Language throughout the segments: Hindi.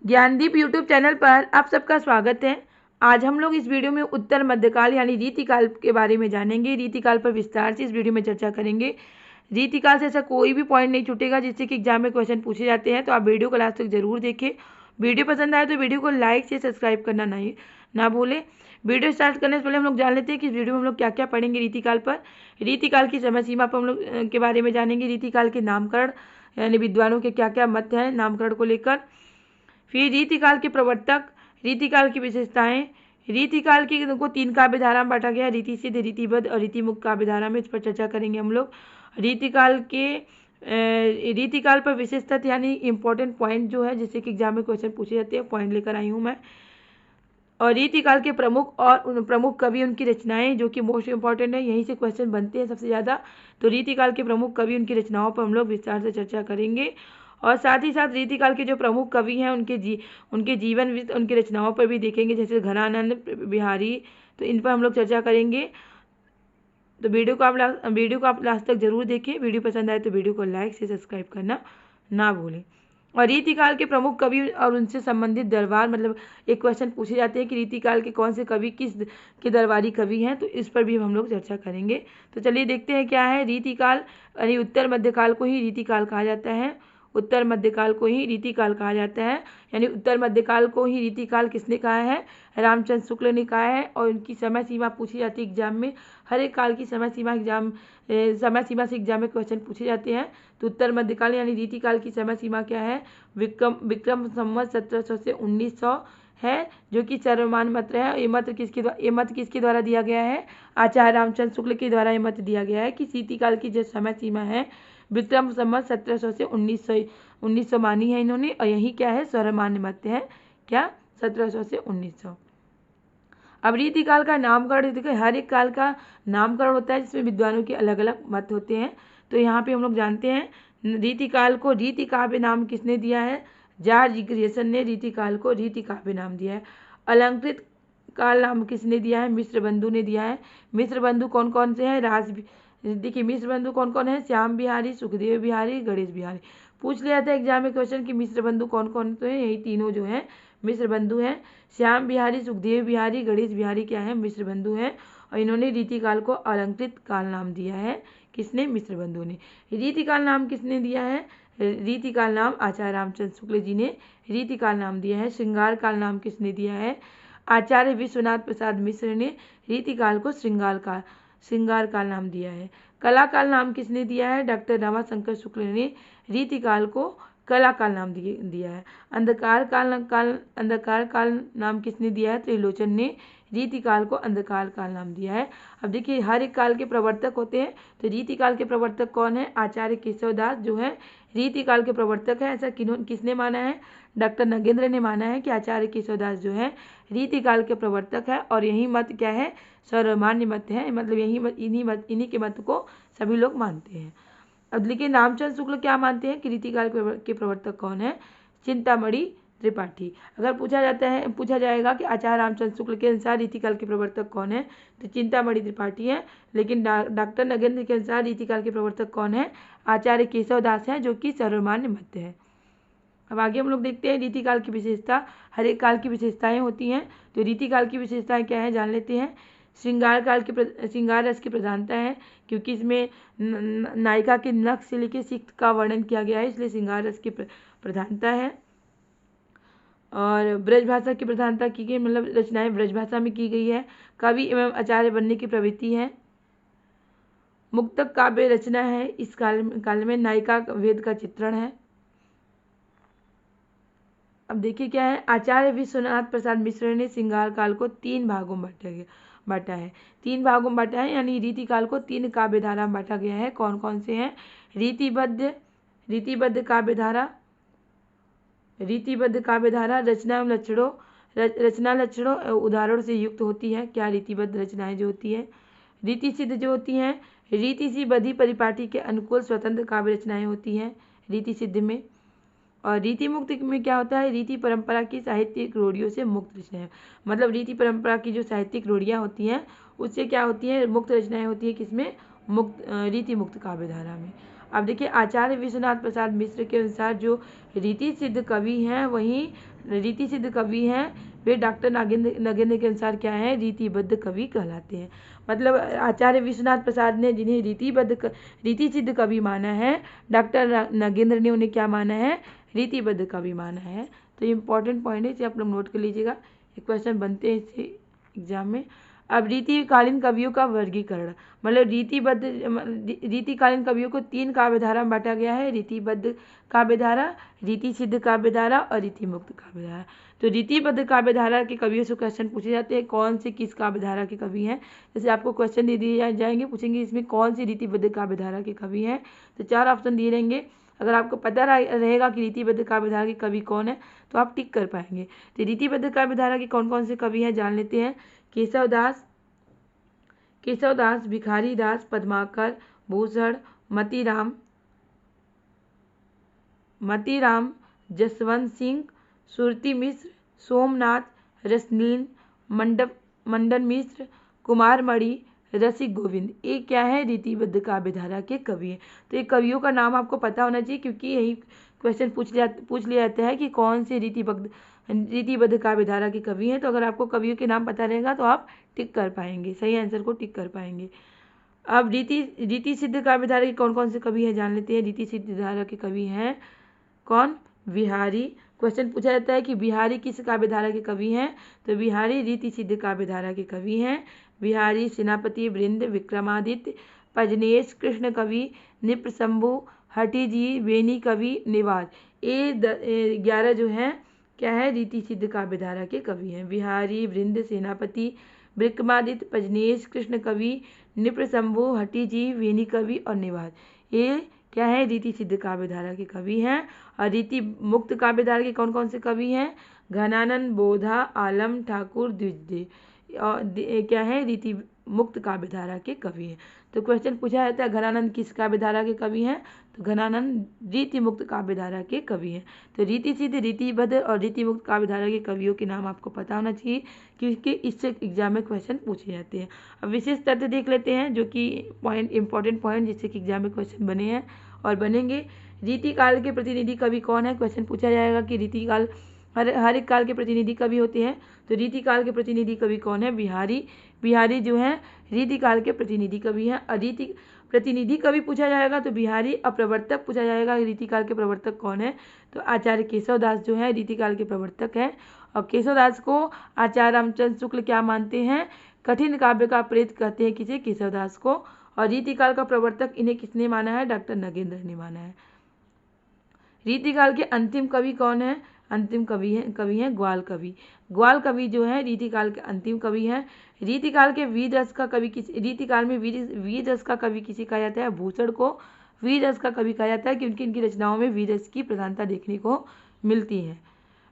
ज्ञानदीप यूट्यूब चैनल पर आप सबका स्वागत है। आज हम लोग इस वीडियो में उत्तर मध्यकाल यानी रीतिकाल के बारे में जानेंगे। रीतिकाल पर विस्तार से इस वीडियो में चर्चा करेंगे। रीतिकाल से ऐसा कोई भी पॉइंट नहीं छूटेगा जिससे कि एग्जाम में क्वेश्चन पूछे जाते हैं, तो आप वीडियो को लास्ट तक जरूर देखें। वीडियो पसंद आए तो वीडियो को लाइक से सब्सक्राइब करना ना भूलें। वीडियो स्टार्ट करने से पहले हम लोग जान लेते हैं कि इस वीडियो में हम लोग क्या क्या पढ़ेंगे। रीतिकाल पर, रीतिकाल की समय सीमा पर हम लोग के बारे में जानेंगे। रीतिकाल के नामकरण यानी विद्वानों के क्या क्या मत हैं नामकरण को लेकर। फिर रीतिकाल के प्रवर्तक, रीतिकाल की विशेषताएं। रीतिकाल की को 3 काव्य धारा में बांटा गया है, रीति सिद्ध, रीतिबद्ध और रीतिमुक्त काव्य धारा में। इस पर चर्चा करेंगे हम लोग। रीतिकाल पर विशेष तथ्य यानी इंपॉर्टेंट पॉइंट जो है जिससे कि एग्जाम में क्वेश्चन पूछे जाते हैं, पॉइंट लेकर आई हूँ मैं। और रीतिकाल के प्रमुख कवि, उनकी रचनाएं जो कि मोस्ट इंपॉर्टेंट है, यहीं से क्वेश्चन बनते हैं सबसे ज़्यादा। तो रीतिकाल के प्रमुख कवि, उनकी रचनाओं पर हम लोग विस्तार से चर्चा करेंगे। और साथ ही साथ रीतिकाल के जो प्रमुख कवि हैं उनके जीवन, उनकी रचनाओं पर भी देखेंगे, जैसे घनानंद बिहारी। तो इन पर हम लोग चर्चा करेंगे। तो वीडियो को आप लास्ट तक जरूर देखें। वीडियो पसंद आए तो वीडियो को लाइक से सब्सक्राइब करना ना भूलें। और रीतिकाल के प्रमुख कवि और उनसे संबंधित दरबार, मतलब एक क्वेश्चन पूछे जाते हैं कि रीतिकाल के कौन से कवि किस के दरबारी कवि हैं, तो इस पर भी हम लोग चर्चा करेंगे। तो चलिए देखते हैं क्या है रीतिकाल। यानी उत्तर मध्यकाल को ही रीतिकाल कहा जाता है। उत्तर मध्यकाल को ही रीतिकाल कहा जाता है। यानी उत्तर मध्यकाल को ही रीतिकाल किसने कहा है? रामचंद्र शुक्ल ने कहा है। और उनकी समय सीमा पूछी जाती है एग्जाम में। हर एक काल की समय सीमा से एग्जाम में क्वेश्चन पूछे जाते हैं। तो उत्तर मध्यकाल यानी रीतिकाल की समय सीमा क्या है? विक्रम संवत 1700 से 1900 है, जो कि सर्वमान्य मत है। ये मत किसके द्वारा दिया गया है? आचार्य रामचंद्र शुक्ल के द्वारा ये मत दिया गया है कि रीतिकाल की जो समय सीमा है विक्रम संवत 1700 से 1900 मानी है इन्होंने। और यही क्या है? सर्वमान्य मत है। क्या? 1700 से 1900। अब रीतिकाल का नामकरण, देखिए हर एक काल का नामकरण होता है जिसमें विद्वानों के अलग अलग मत होते हैं। तो यहाँ पे हम लोग जानते हैं रीतिकाल को रीति काव्य नाम किसने दिया है? जॉर्ज ग्रियर्सन ने रीतिकाल को रीति काव्य नाम दिया है। अलंकृत काल नाम किसने दिया है? मिश्र बंधु ने दिया है। मिश्र बंधु कौन कौन से हैं? देखिए मिश्र बंधु कौन कौन है? श्याम बिहारी, सुखदेव बिहारी, गणेश बिहारी। पूछ लिया था एग्जाम में क्वेश्चन कि मिश्र बंधु कौन कौन तो है? यही तीनों जो हैं मिश्र बंधु हैं। श्याम बिहारी, सुखदेव बिहारी, गणेश बिहारी क्या है? मिश्र बंधु हैं। और इन्होंने रीतिकाल को अलंकृत काल नाम दिया है। किसने? मिश्र बंधु ने। रीतिकाल नाम किसने दिया है? रीतिकाल नाम आचार्य रामचंद्र शुक्ल जी ने रीतिकाल नाम दिया है। श्रृंगार काल नाम किसने दिया है? आचार्य विश्वनाथ प्रसाद मिश्र ने रीतिकाल को श्रृंगार काल नाम दिया है। कला काल नाम किसने दिया है? डॉक्टर रमाशंकर शुक्ल ने रीतिकाल को कला काल नाम दिया है। अंधकार काल नाम किसने दिया है? त्रिलोचन ने रीतिकाल को अंधकार काल नाम दिया है। अब देखिए हर एक काल के प्रवर्तक होते हैं। तो रीतिकाल के प्रवर्तक कौन है? आचार्य केशवदास जो है रीतिकाल के प्रवर्तक है। ऐसा किसने माना है? डॉक्टर नगेंद्र ने माना है कि आचार्य केशवदास जो है रीतिकाल के प्रवर्तक है। और यही मत क्या है? सर्वमान्य मत है। मतलब इन्हीं के मत को सभी लोग मानते हैं। अब लेकिन रामचंद्र शुक्ल क्या मानते हैं कि रीतिकाल के प्रवर्तक कौन है? चिंतामणि त्रिपाठी। अगर पूछा जाएगा कि आचार्य रामचंद्र शुक्ल के अनुसार रीतिकाल के प्रवर्तक कौन है, तो चिंतामणि त्रिपाठी है। लेकिन डॉक्टर नगेंद्र के अनुसार रीतिकाल के प्रवर्तक कौन है? आचार्य केशवदास है, जो कि सर्वमान्य मत है। अब आगे हम लोग देखते हैं रीतिकाल की विशेषता। हर एक काल की विशेषताएं होती हैं। तो रीतिकाल की विशेषताएं क्या है जान लेते हैं। श्रृंगार रस की प्रधानता है, क्योंकि इसमें नायिका के नख से लेकर सिक्त का वर्णन किया गया है, इसलिए श्रृंगार रस की प्रधानता है। और ब्रज भाषा की प्रधानता की गई, मतलब रचनाएं ब्रज भाषा में की गई है। कवि एवं आचार्य बनने की प्रवृत्ति है। मुक्तक काव्य रचना है। इस काल में नायिका वेद का चित्रण है। अब देखिए क्या है, आचार्य विश्वनाथ प्रसाद मिश्र ने श्रृंगार काल को 3 भागों में बांटा है। 3 भागों में बांटा है, यानी रीतिकाल को 3 काव्य धारा में बांटा गया है। कौन कौन से हैं? रीतिबद्ध काव्य धारा रचना लक्षणों उदाहरण से युक्त होती है। क्या? रीतिबद्ध रचनाएं जो होती है। रीति सिद्ध जो होती हैं, रीति सी बधी परिपाटी के अनुकूल स्वतंत्र काव्य रचनाएं होती हैं रीति सिद्ध में। और रीति मुक्त में क्या होता है? रीति परंपरा की साहित्यिक रूढ़ियों से मुक्त रचनाएं, मतलब रीति परंपरा की जो साहित्यिक रूढ़ियाँ होती हैं उससे क्या होती है? मुक्त रचनाएं होती है। किसमें? रीति मुक्त काव्य धारा में। अब देखिए आचार्य विश्वनाथ प्रसाद मिश्र के अनुसार जो रीति सिद्ध कवि हैं वहीं रीति सिद्ध कवि हैं वे डॉक्टर नगेंद्र के अनुसार क्या है, रीतिबद्ध कवि कहलाते हैं। मतलब आचार्य विश्वनाथ प्रसाद ने जिन्हें रीति सिद्ध कवि माना है, डॉक्टर नगेंद्र ने उन्हें क्या माना है, रीतिबद्ध कवि माना है। तो ये इंपॉर्टेंट पॉइंट है, इसे आप लोग नोट कर लीजिएगा, ये क्वेश्चन बनते हैं इससे एग्जाम में। अब रीतिकालीन कवियों का वर्गीकरण, मतलब रीतिकालीन कवियों को 3 काव्यधारा में बांटा गया है, रीतिबद्ध काव्यधारा, रीति सिद्ध काव्यधारा और रीति मुक्त काव्यधारा। तो रीतिबद्ध काव्यधारा के कवियों से क्वेश्चन पूछे जाते हैं, कौन से किस काव्यधारा के कवि हैं। जैसे आपको क्वेश्चन दे दिए जाएंगे, पूछेंगे इसमें कौन सी रीतिबद्ध काव्यधारा के कवि हैं, तो 4 ऑप्शन दिए रहेंगे। अगर आपको पता रहेगा कि रीतिबद्ध काव्यधारा के कवि कौन है तो आप टिक कर पाएंगे। तो रीतिबद्ध काव्यधारा के कौन कौन से कवि हैं जान लेते हैं। केशवदास, भिखारी दास, पद्माकर, भूषण, मतीराम, जसवंत सिंह, सुरती मिश्र, सोमनाथ, रसनीन, मंडन मिश्र, कुमार मणि, रसिक गोविंद, ये क्या है, रीतिबद्ध काव्यधारा के कवि हैं। तो ये कवियों का नाम आपको पता होना चाहिए, क्योंकि यही क्वेश्चन पूछ लिया जाता है कि कौन से रीतिबद्ध काव्यधारा के कवि हैं। तो अगर आपको कवियों के नाम पता रहेगा तो आप टिक कर पाएंगे, सही आंसर को टिक कर पाएंगे। अब रीति सिद्ध काव्यधारा के कौन कौन से कवि हैं जान लेते हैं। रीति सिद्ध धारा के कवि हैं कौन, बिहारी। क्वेश्चन पूछा जाता है कि बिहारी किस काव्यधारा के कवि हैं, तो बिहारी रीति सिद्ध काव्यधारा के कवि हैं। बिहारी, सेनापति, वृंद, विक्रमादित्य, पजनेश, कृष्ण कवि, निप्रशंभु, हठीजी, वेणी कवि, निवाज, ये 11 जो हैं क्या है, रीति सिद्ध काव्यधारा के कवि हैं। बिहारी, वृंद, सेनापति, विक्रमादित्य, पजनेश, कृष्ण कवि, निप्रशंभु, हठीजी, वेणी कवि और निवाज, ये क्या है, रीति सिद्ध काव्यधारा के कवि हैं। और रीति मुक्त काव्यधारा के कौन कौन से कवि हैं, घनानंद, बोधा, आलम, ठाकुर, द्विजदेव, और क्या है, रीति मुक्त काव्यधारा के कवि हैं। तो क्वेश्चन पूछा जाता है घनानंद किस काव्यधारा के कवि हैं, तो घनानंद रीति मुक्त काव्यधारा के कवि हैं। तो रीति सिद्ध, रीतिबद्ध और रीति मुक्त काव्यधारा के कवियों के नाम आपको पता होना चाहिए, क्योंकि इससे एग्जाम में क्वेश्चन पूछे जाते हैं। अब विशेष तथ्य देख लेते हैं, जो कि इंपॉर्टेंट पॉइंट जिससे कि एग्जाम में क्वेश्चन बने हैं और बनेंगे। रीतिकाल के प्रतिनिधि कवि कौन है, क्वेश्चन पूछा जाएगा कि रीतिकाल हर एक काल के प्रतिनिधि कवि होते हैं, तो रीतिकाल के प्रतिनिधि कवि कौन है, बिहारी जो है रीतिकाल के प्रतिनिधि कवि हैं। और प्रतिनिधि कवि पूछा जाएगा तो बिहारी। और प्रवर्तक पूछा जाएगा रीतिकाल के प्रवर्तक कौन है, तो आचार्य केशवदास जो है रीतिकाल के प्रवर्तक हैं। और केशवदास को आचार्य रामचंद्र शुक्ल क्या मानते हैं, कठिन काव्य का प्रेत कहते हैं किसे, केशवदास को। और रीतिकाल का प्रवर्तक इन्हें किसने माना है, डॉक्टर नगेंद्र ने माना है। रीतिकाल के अंतिम कवि कौन है, अंतिम कवि हैं ग्वाल कवि। ग्वाल कवि जो है रीतिकाल के अंतिम कवि हैं। रीतिकाल के वीर रस का कवि रीतिकाल में वीर रस का कवि किसे कहा जाता है, भूषण को वीर रस का कवि कहा जाता है, क्योंकि इनकी रचनाओं में वीर रस की प्रधानता देखने को मिलती है।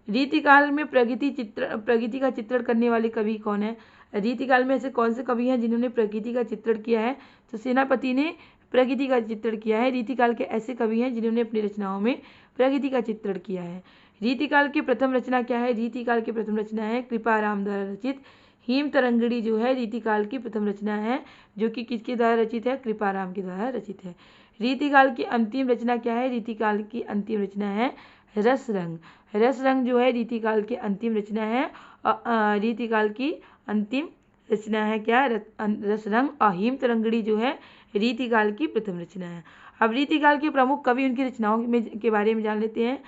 रीतिकाल में प्रकृति का चित्रण करने वाले कवि कौन है, रीतिकाल में ऐसे कौन से कवि हैं जिन्होंने प्रकृति का चित्रण किया है, तो सेनापति ने प्रकृति का चित्रण किया है। रीतिकाल के ऐसे कवि हैं जिन्होंने अपनी रचनाओं में प्रकृति का चित्रण किया है। रीतिकाल की प्रथम रचना क्या है, रीतिकाल की प्रथम रचना है कृपाराम द्वारा रचित हिम तरंगिणी, जो है रीतिकाल की प्रथम रचना है, जो कि किसके द्वारा रचित है, कृपाराम के द्वारा रचित है। रीतिकाल की अंतिम रचना क्या है, रीतिकाल की अंतिम रचना है रसरंग। रसरंग जो है रीतिकाल की अंतिम रचना है। रीतिकाल की अंतिम रचना है क्या, रसरंग। और हिम तरंगिणी जो है रीतिकाल की प्रथम रचना है। अब रीतिकाल के प्रमुख कवि उनकी रचनाओं के बारे में जान लेते हैं।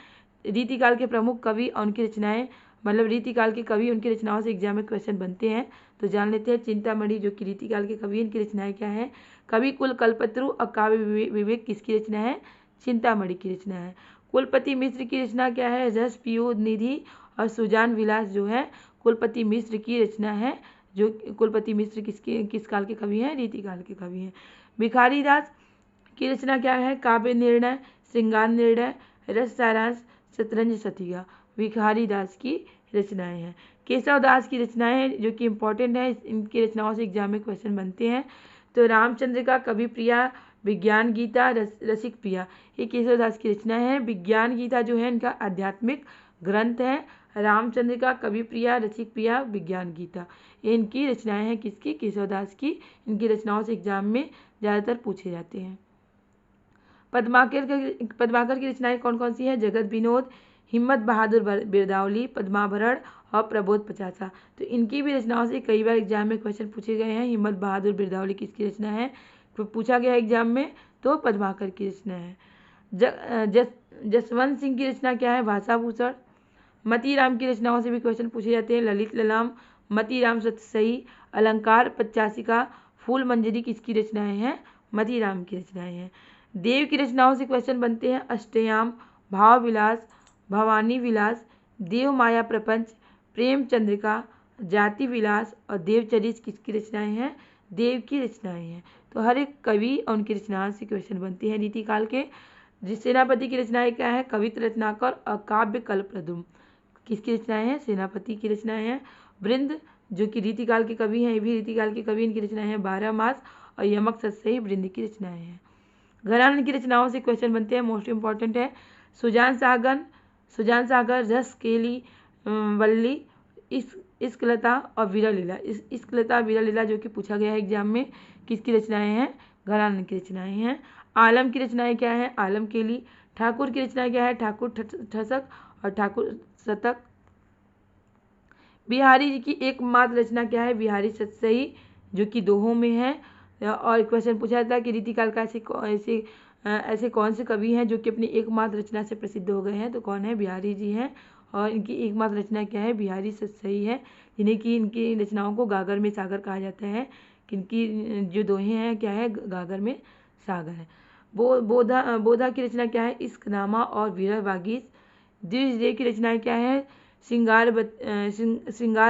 रीतिकाल के प्रमुख कवि और उनकी रचनाएं, मतलब रीतिकाल के कवि उनकी रचनाओं से एग्जाम में क्वेश्चन बनते हैं, तो जान लेते हैं। चिंतामणि जो कि रीतिकाल के कवि, इनकी रचनाएं क्या है, कवि कुल, कल्पत्रु और काव्य विवेक किसकी रचना है, चिंतामणि की रचना है। कुलपति मिश्र की रचना क्या है, रस पीयूष निधि और सुजान विलास जो है कुलपति मिश्र की रचना है। जो कुलपति मिश्र किस काल के कवि हैं, रीतिकाल के कवि हैं। भिखारी दास की रचना क्या है, काव्य निर्णय, श्रृंगार निर्णय, रस सारांश, शतरंज सतिका, भिखारी दास की रचनाएं हैं। केशव दास की रचनाएं हैं जो कि इंपॉर्टेंट है, इनकी रचनाओं से एग्जाम में क्वेश्चन बनते हैं। तो रामचंद्र का कवि प्रिया, विज्ञान गीता, रसिक प्रिया, ये केशव दास की रचनाएं हैं। विज्ञान गीता जो है इनका आध्यात्मिक ग्रंथ है। रामचंद्र का कवि प्रिया, रसिक प्रिया, विज्ञान गीता, ये इनकी रचनाएं हैं किसकी, केशव दास की। इनकी रचनाओं से एग्जाम में ज़्यादातर पूछे जाते हैं। पद्माकर की रचनाएं कौन कौन सी है? जगत विनोद, हिम्मत बहादुर बिरदावली, पद्माभरण और प्रबोध पचासा। तो इनकी भी रचनाओं से कई बार एग्जाम में क्वेश्चन पूछे गए हैं। हिम्मत बहादुर बिरदावली किसकी रचना है? तो पूछा गया एग्जाम में, तो पद्माकर की रचना है। जसवंत सिंह की रचना क्या है? भाषाभूषण। मतीराम की रचनाओं से भी क्वेश्चन पूछे जाते हैं। ललित ललाम, मतीराम सतसई, अलंकार पच्चासिका, फूल मंजरी किसकी रचनाएं हैं? मतीराम की रचनाएं हैं। देव की रचनाओं से क्वेश्चन बनते हैं। अष्टयाम, भाव विलास, भवानी विलास, देव माया प्रपंच, प्रेम चंद्रिका, जाति विलास और देवचरित किसकी रचनाएं हैं? देव की रचनाएं हैं। तो हर एक कवि और उनकी रचनाओं से क्वेश्चन बनते हैं रीतिकाल के। सेनापति की रचनाएं क्या है? कवित्र रत्नाकर और काव्य कल्पद्रुम किसकी रचनाएं हैं? सेनापति की रचनाएं हैं। वृंद जो कि रीतिकाल के कवि हैं, ये भी रीतिकाल के कवि, इनकी रचनाएं हैं 12 मास और यमक सतसई वृंद की रचनाएं हैं। घरान की रचनाओं से क्वेश्चन बनते हैं, मोस्ट इंपॉर्टेंट है। सुजान सागर, रस केली, वल्ली, इस्कलता और वीरलीला। इस्कलता वीरलीला जो कि पूछा गया है एग्जाम में, किसकी रचनाएं हैं? घरान की रचनाएं हैं। आलम की रचनाएं क्या है? आलम केली। ठाकुर की रचनाएं क्या है? ठाकुर ठसक और ठाकुर शतक। बिहारी जी की एकमात्र रचना क्या है? बिहारी सतसई जो कि दोहों में है। और क्वेश्चन पूछा जाता है कि रीतिकाल का ऐसे कौन से कवि हैं जो कि अपनी एकमात्र रचना से प्रसिद्ध हो गए हैं? तो कौन है? बिहारी जी हैं। और इनकी एकमात्र रचना क्या है? बिहारी सतसई है, जिन्हें कि इनकी रचनाओं को गागर में सागर कहा जाता है। इनकी जो दोहे हैं क्या है? गागर में सागर है। बोधा की रचना क्या है? इश्कनामा और विरह वागीश। द्विजदेव की रचनाएं क्या है? श्रृंगार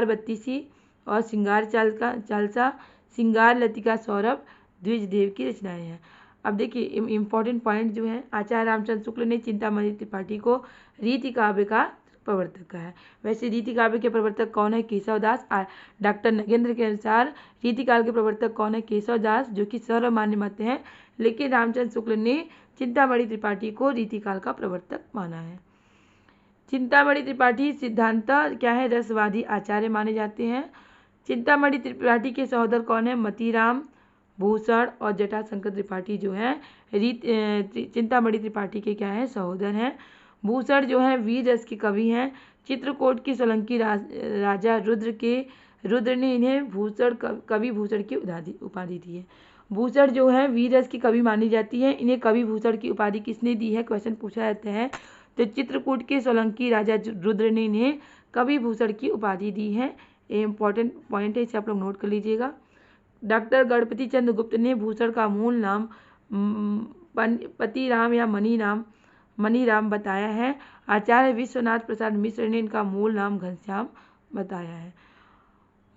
बत्तीसी और श्रृंगार चालसा, श्रृंगार लतिका सौरभ द्विजदेव की रचनाएं हैं। अब देखिए इम्पोर्टेंट पॉइंट जो है, आचार्य रामचंद्र शुक्ल ने चिंतामणि त्रिपाठी को रीति काव्य का प्रवर्तक कहा है। वैसे रीति काव्य के प्रवर्तक कौन है? केशवदास। डॉक्टर नगेंद्र के अनुसार रीतिकाल के प्रवर्तक कौन है? केशवदास, जो कि सर्वमान्य मत हैं, लेकिन रामचंद्र शुक्ल ने चिंतामणि त्रिपाठी को रीतिकाल का प्रवर्तक माना है। चिंतामणि त्रिपाठी सिद्धांत क्या है? रसवादी आचार्य माने जाते हैं। चिंतामणि त्रिपाठी के सहोदर कौन है? मतीराम, भूषण और जटाशंकर त्रिपाठी जो है चिंतामणि त्रिपाठी के क्या है? सहोदर हैं। भूषण जो है वीर रस के कवि हैं। चित्रकूट की सोलंकी राजा रुद्र ने इन्हें कवि भूषण की उपाधि दी है। भूषण जो है वीर रस की कवि मानी जाती है। इन्हें कवि भूषण की उपाधि किसने दी है? क्वेश्चन पूछा जाता है। तो चित्रकूट के सोलंकी राजा रुद्र ने इन्हें कवि भूषण की उपाधि दी है। ये इंपॉर्टेंट पॉइंट है, इसे आप लोग नोट कर लीजिएगा। डॉक्टर गणपति चंद्र गुप्त ने भूषण का मूल नाम पतिराम या मनीराम बताया है। आचार्य विश्वनाथ प्रसाद मिश्र ने इनका मूल नाम घनश्याम बताया है।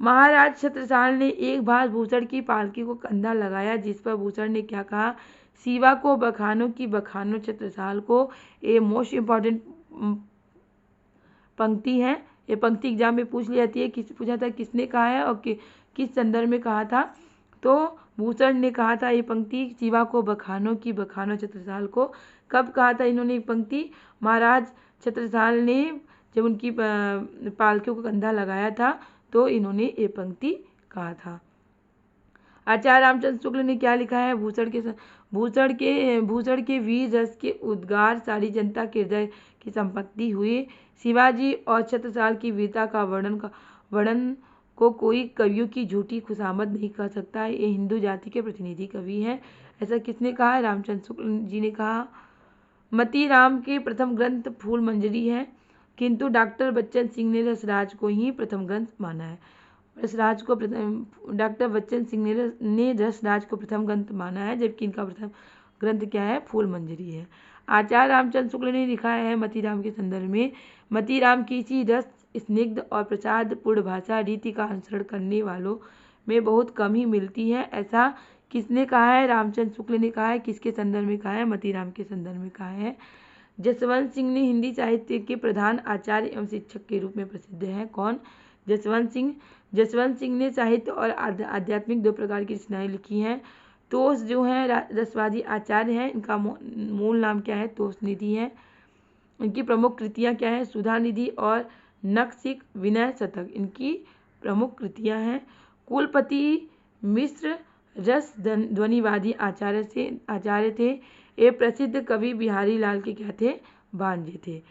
महाराज छत्रसाल ने एक बार भूषण की पालकी को कंधा लगाया, जिस पर भूषण ने क्या कहा? शिवा को बखानो की बखानो छत्रसाल को। ये मोस्ट इम्पॉर्टेंट पंक्ति है। ये पंक्ति एग्जाम में पूछ ली जाती है। पूछा था किसने कहा है और किस संदर्भ में कहा था? तो भूषण ने कहा था ये पंक्ति शिवा को बखानो की बखानो छत्रसाल को। कब कहा था इन्होंने ये पंक्ति? महाराज छत्रसाल ने जब उनकी पालकियों को कंधा लगाया था तो इन्होंने ये पंक्ति कहा था। आचार्य रामचंद्र शुक्ल ने क्या लिखा है? भूषण के वीर रस के उद्गार सारी जनता के हृदय की संपत्ति हुए। शिवाजी और छत्रसाल की वीरता का वर्णन को कोई कवियों की झूठी खुशामद नहीं कर सकता है। ये हिंदू जाति के प्रतिनिधि कवि हैं। ऐसा किसने कहा है? रामचंद्र शुक्ल जी ने कहा। मतीराम के प्रथम ग्रंथ फूल मंजरी है, किंतु डॉक्टर बच्चन सिंह ने रसराज को ही प्रथम ग्रंथ माना है। डॉक्टर बच्चन सिंह ने रसराज को प्रथम ग्रंथ माना है, जबकि इनका प्रथम ग्रंथ क्या है? फूल मंजरी है। आचार्य रामचंद्र शुक्ल ने लिखा है मतीराम के संदर्भ में, मतीराम की सी रस स्निग्ध और प्रसाद पूर्ण भाषा रीति का अनुसरण करने वालों में बहुत कम ही मिलती है। ऐसा किसने कहा है? रामचंद्र शुक्ल ने कहा है। किसके संदर्भ में कहा है? मतीराम के संदर्भ में कहा है। जसवंत सिंह ने हिंदी साहित्य के प्रधान आचार्य एवं शिक्षक के रूप में प्रसिद्ध है। कौन? जसवंत सिंह ने साहित्य और आध्यात्मिक दो प्रकार की रचनाएं लिखी हैं। तोष जो है रसवादी आचार्य हैं। इनका मूल नाम क्या है? तोष निधि है। इनकी प्रमुख कृतियां क्या है? सुधा निधि और नखशिख विनय शतक इनकी प्रमुख कृतियां हैं। कुलपति मिश्र रस ध्वनिवादी आचार्य थे। ये प्रसिद्ध कवि बिहारी लाल के क्या थे, भांजे थे।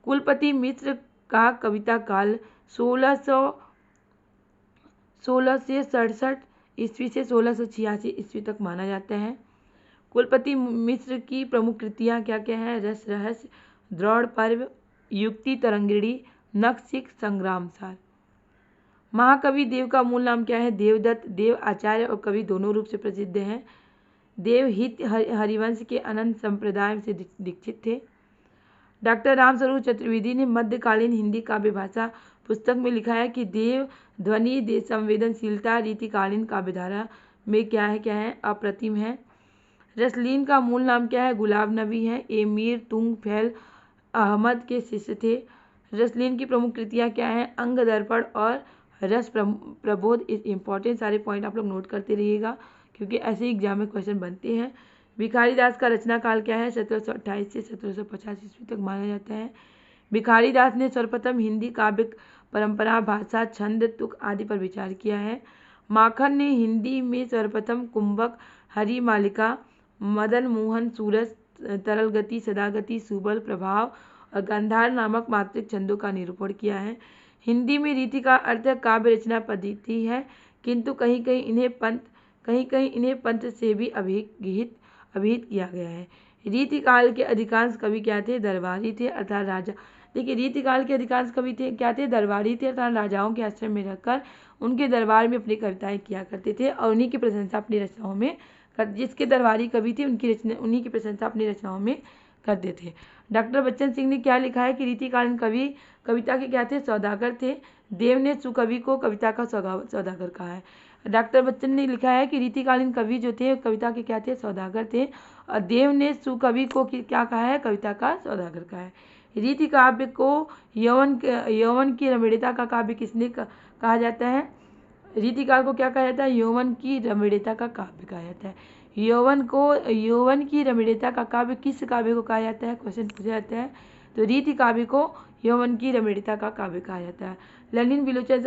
कुलपति मिश्र का कविता काल 1667 ईस्वी से 1686 ईस्वी तक माना जाता है। कुलपति मिश्र की प्रमुख कृतियाँ क्या क्या हैं, रस रहस्य, द्रोण पर्व, युक्ति तरंगिणी, नखशिख, संग्राम सार। महाकवि देव का मूल नाम क्या है, देवदत्त। देव आचार्य और कवि दोनों रूप से प्रसिद्ध हैं। देव हित हरिवंश के अनंत संप्रदाय से दीक्षित थे। डॉक्टर रामस्वरूप चतुर्वेदी ने मध्यकालीन हिंदी काव्य भाषा पुस्तक में लिखा है कि देव ध्वनि संवेदनशीलता रीतिकालीन काव्यधारा में क्या है अप्रतिम है। रसलीन का मूल नाम क्या है, गुलाब नबी है। ये मीर तुंग फैल अहमद के शिष्य थे। रसलीन की प्रमुख कृतियाँ क्या हैं, अंग दर्पण और रस प्रबोध। इस इंपॉर्टेंट सारे पॉइंट आप लोग नोट करते रहिएगा क्योंकि ऐसे ही एग्जाम में क्वेश्चन बनते हैं। भिखारी दास का रचना काल क्या है, 1728 से 1750 ईस्वी तक माना जाता है। भिखारी दास ने सर्वप्रथम हिंदी काव्य परंपरा, भाषा, छंद, तुक आदि पर विचार किया है। माखन ने हिंदी में सर्वप्रथम कुंभक, हरि मालिका, मदन मोहन, सूरज, तरल गति, सदागति, सुबल, प्रभाव और गंधार नामक मात्रिक छंदों का निरूपण किया है। हिंदी में रीति का अर्थ काव्य रचना पद्धति है, किंतु कहीं कहीं इन्हें पंथ से भी अभिहित किया गया है। रीति काल के अधिकांश कवि क्या थे, दरबारी थे अर्थात राजा। देखिए रीति काल के अधिकांश कवि थे क्या थे, दरबारी थे अर्थात राजाओं के आश्रम में रहकर उनके दरबार में अपनी कविताएं किया करते थे और उन्हीं की प्रशंसा अपनी रचनाओं में जिसके दरबारी कवि थे उन्हीं की प्रशंसा अपनी रचनाओं में करते थे। डॉक्टर बच्चन सिंह ने क्या लिखा है कि रीतिकालीन कवि कविता के क्या थे, सौदागर थे। देव ने सुकवि को कविता का सौदागर कहा है। डॉक्टर बच्चन ने लिखा है कि रीतिकालीन कवि जो थे कविता के क्या थे, सौदागर थे और देव ने सुकवि को क्या कहा है, कविता का सौदागर कहा है। रीति काव्य को यौवन की रमणीयता का काव्य किसने कहा जाता है, रीति काल को क्या कहा जाता है, यौवन की रमणीयता का काव्य कहा जाता है। यौवन की रमणीयता का काव्य किस काव्य को कहा जाता है, क्वेश्चन पूछा जाता है। तो रीति काव्य को यौवन की रमणीयता का काव्य कहा जाता है। ललिन विलोचन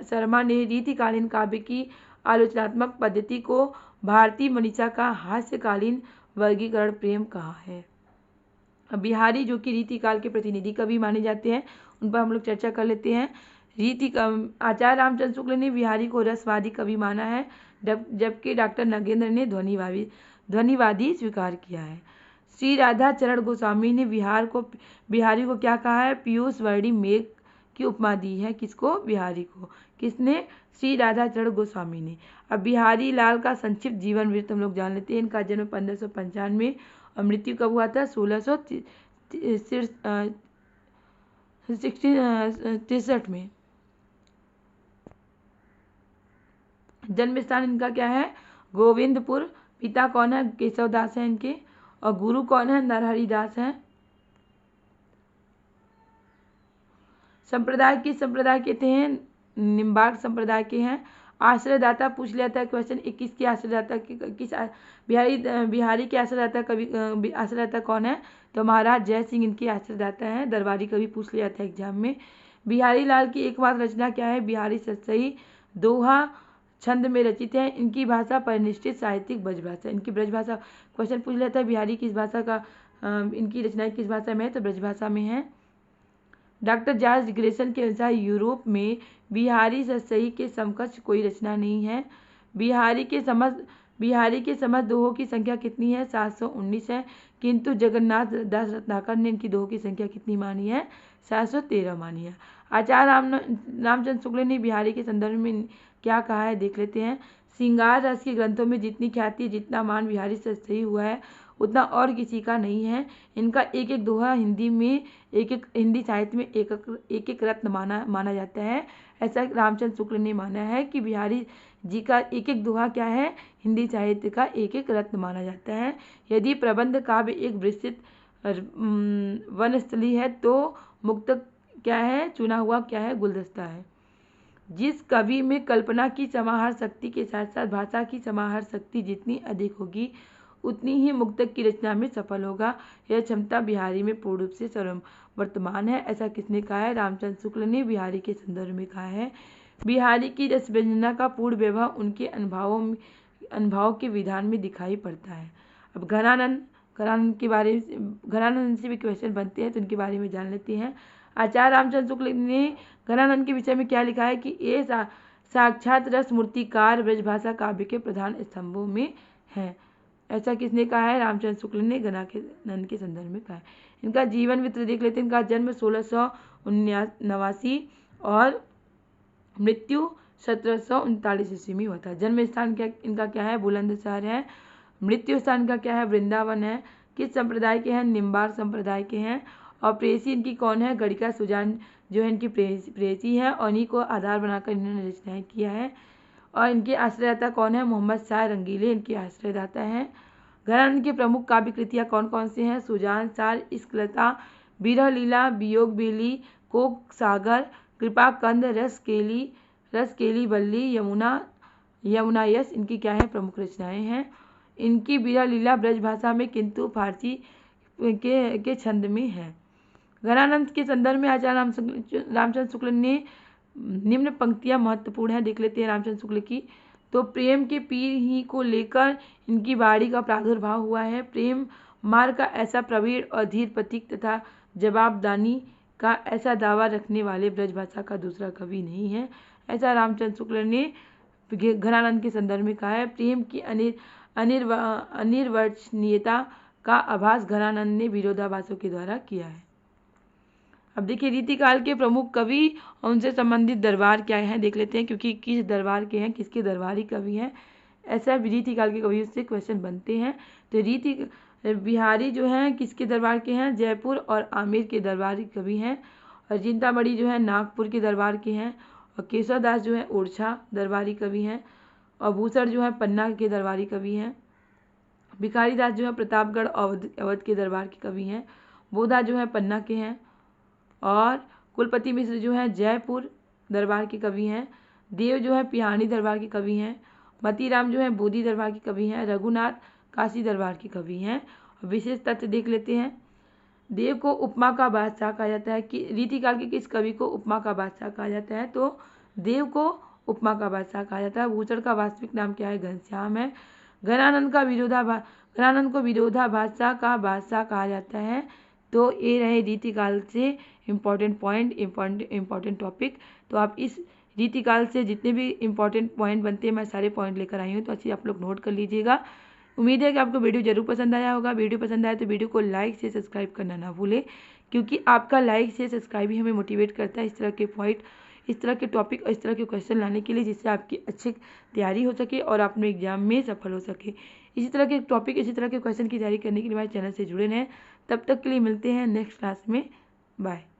शर्मा ने रीतिकालीन काव्य की आलोचनात्मक पद्धति को भारतीय मनीषा का हास्यकालीन वर्गीकरण प्रेम कहा है। बिहारी जो कि रीतिकाल के प्रतिनिधि कवि माने जाते हैं उन पर हम लोग चर्चा कर लेते हैं। आचार्य रामचंद्र शुक्ल ने बिहारी को रसवादी कवि माना है जबकि डॉक्टर नगेंद्र ने ध्वनिवादी स्वीकार किया है। श्री राधा चरण गोस्वामी ने बिहारी को क्या कहा है, पीयूष वर्णी मेघ की उपमा दी है। किसको, बिहारी को। किसने, श्री राधा चरण गोस्वामी ने। अब बिहारी लाल का संक्षिप्त जीवन वृत्त हम लोग जान लेते हैं। इनका जन्म 1595 और मृत्यु कब हुआ था, 1663 में। जन्म स्थान इनका क्या है, गोविंदपुर। पिता कौन है, केशव दास है इनके। और गुरु कौन है, नरहरि दास हैं। संप्रदाय किस संप्रदाय के थे, निम्बार्क संप्रदाय के हैं। आश्रयदाता पूछ लिया था क्वेश्चन 21 की आश्रयदाता किस बिहारी के आश्रयदाता कवि आश्रयदाता कौन है, तो महाराज जय सिंह इनकी आश्रयदाता हैं। दरबारी कवि पूछ लिया था एग्जाम में। बिहारी लाल की एकमात्र रचना क्या है, बिहारी सतसई दोहा छंद में रचित है। इनकी भाषा परिनिष्ठित साहित्यिक ब्रजभाषा। इनकी ब्रजभाषा क्वेश्चन पूछ लेता है, बिहारी किस भाषा का इनकी रचनाएं किस भाषा में है, तो ब्रजभाषा में है। डॉक्टर जॉर्ज ग्रेसन के अनुसार यूरोप में बिहारी सतसई के समकक्ष कोई रचना नहीं है। बिहारी के समस्त दोहों की संख्या कितनी है, 719 है। किंतु जगन्नाथ दास रत्नाकर ने इनकी दोहों की संख्या कितनी मानी है, 713 मानी है। आचार्य रामचंद्र शुक्ल ने बिहारी के संदर्भ में क्या कहा है, देख लेते हैं। श्रृंगार रस के ग्रंथों में जितनी ख्याति जितना मान बिहारी सतसई हुआ है उतना और किसी का नहीं है। इनका एक एक दोहा हिंदी साहित्य में एक एक रत्न माना जाता है। ऐसा रामचंद्र शुक्ल ने माना है कि बिहारी जी का एक एक दोहा क्या है, हिंदी साहित्य का एक एक रत्न माना जाता है। यदि प्रबंध काव्य एक विस्तृत वनस्थली है तो मुक्तक क्या है, चुना हुआ क्या है, गुलदस्ता है। जिस कवि में कल्पना की समाहार शक्ति के साथ साथ भाषा की समाहार शक्ति जितनी अधिक होगी उतनी ही मुक्तक की रचना में सफल होगा। यह क्षमता बिहारी में पूर्ण रूप से सर्ववर्तमान है। ऐसा किसने कहा है, रामचंद्र शुक्ल ने बिहारी के संदर्भ में कहा है। बिहारी की रस व्यंजना का पूर्ण वैभव उनके अनुभव के विधान में दिखाई पड़ता है। अब घनानंद घरानंद के बारे में, घरानंद से भी क्वेश्चन बनते हैं तो उनके बारे में जान लेते हैं। आचार्य रामचंद्र शुक्ल ने घरानंद के विषय में क्या लिखा है कि ये साक्षात रस मूर्तिकार ब्रजभाषा काव्य के प्रधान स्तंभों में है। ऐसा किसने कहा है? रामचंद्र शुक्ल ने घरानंद के संदर्भ में कहा है। इनका जीवन वृत्त देख लेते हैं। इनका जन्म 1689 और मृत्यु 1739 ईस्वी में हुआ था। जन्म स्थान क्या इनका क्या है? बुलंदशहर है। मृत्यु स्थान का क्या है? वृंदावन है। किस संप्रदाय के हैं? निम्बार संप्रदाय के हैं। और प्रेयसी इनकी कौन है? गणिका सुजान जो है इनकी प्रेयसी है और इन्हीं को आधार बनाकर इन्होंने रचनाएं किया है। और इनके आश्रयदाता कौन है? मोहम्मद शाह रंगीले इनके आश्रयदाता हैं। घरानंद की प्रमुख काव्य कृतियाँ कौन कौन से हैं? सुजान सार, इश्कलता, विरह लीला, वियोग बेली, कोक सागर, कृपा कंद, रसकेली बल्ली, यमुना यश इनकी क्या है? प्रमुख रचनाएं हैं। इनकी विरह लीला ब्रजभाषा में किंतु फारसी के छंद में है। घरानंद के संदर्भ में आचार्य रामचंद्र शुक्ल ने निम्न पंक्तियां महत्वपूर्ण है, देख लेते हैं रामचंद्र शुक्ल की। तो प्रेम के पीर ही को लेकर इनकी वाणी का प्रादुर्भाव हुआ है। प्रेम मार्ग का ऐसा प्रवीण और धीर प्रतीक तथा जवाबदानी का ऐसा दावा रखने वाले ब्रजभाषा का दूसरा कवि नहीं है। ऐसा रामचंद्र शुक्ल ने घरानंद के संदर्भ में कहा है। प्रेम की अनिर्वचनीयता का आभास घरानंद ने विरोधाभासों के द्वारा किया है। अब देखिए रीतिकाल के प्रमुख कवि और उनसे संबंधित दरबार क्या हैं, देख लेते हैं, क्योंकि किस दरबार के हैं, किसके दरबारी कवि हैं, ऐसा रीतिकाल के कवियों से क्वेश्चन बनते हैं। तो बिहारी जो हैं किसके दरबार के हैं? जयपुर और आमेर के दरबारी कवि हैं। और चिंतामणि जो है नागपुर के दरबार के हैं। और केशवदास जो है ओरछा दरबारी कवि हैं। और भूषण जो है पन्ना के दरबारी कवि हैं। भिखारी दास जो है प्रतापगढ़ अवध के दरबार के कवि हैं। बोधा जो है पन्ना के हैं। और कुलपति मिश्र जो है जयपुर दरबार के कवि हैं। देव जो है पिहानी दरबार के कवि हैं। मतीराम जो है बोधी दरबार के कवि हैं। रघुनाथ काशी दरबार के कवि हैं। विशेष तथ्य देख लेते हैं। देव को उपमा का बादशाह कहा जाता है। कि रीतिकाल के किस कवि को उपमा का बादशाह कहा जाता है? तो देव को उपमा का बादशाह कहा जाता है। भूषण का वास्तविक नाम क्या है? घनश्याम है। घरानंद को विरोधाभास का बादशाह कहा जाता है। तो ये रहे रीतिकाल से इम्पॉर्टेंट पॉइंट, इम्पॉर्टेंट टॉपिक। तो आप इस रीतिकाल से जितने भी इम्पॉर्टेंट पॉइंट बनते हैं मैं सारे पॉइंट लेकर आई हूँ, तो अच्छी आप लोग नोट कर लीजिएगा। उम्मीद है कि आपको वीडियो जरूर पसंद आया होगा। वीडियो पसंद आया तो वीडियो को लाइक से सब्सक्राइब करना ना भूलें, क्योंकि आपका लाइक से सब्सक्राइब ही हमें मोटिवेट करता है इस तरह के पॉइंट, इस तरह के टॉपिक और इस तरह के क्वेश्चन लाने के लिए, जिससे आपकी अच्छी तैयारी हो सके और आप अपने एग्जाम में सफल हो सके। इसी तरह के टॉपिक, इसी तरह के क्वेश्चन की तैयारी करने के लिए हमारे चैनल से जुड़े रहें। तब तक के लिए मिलते हैं नेक्स्ट क्लास में। बाय।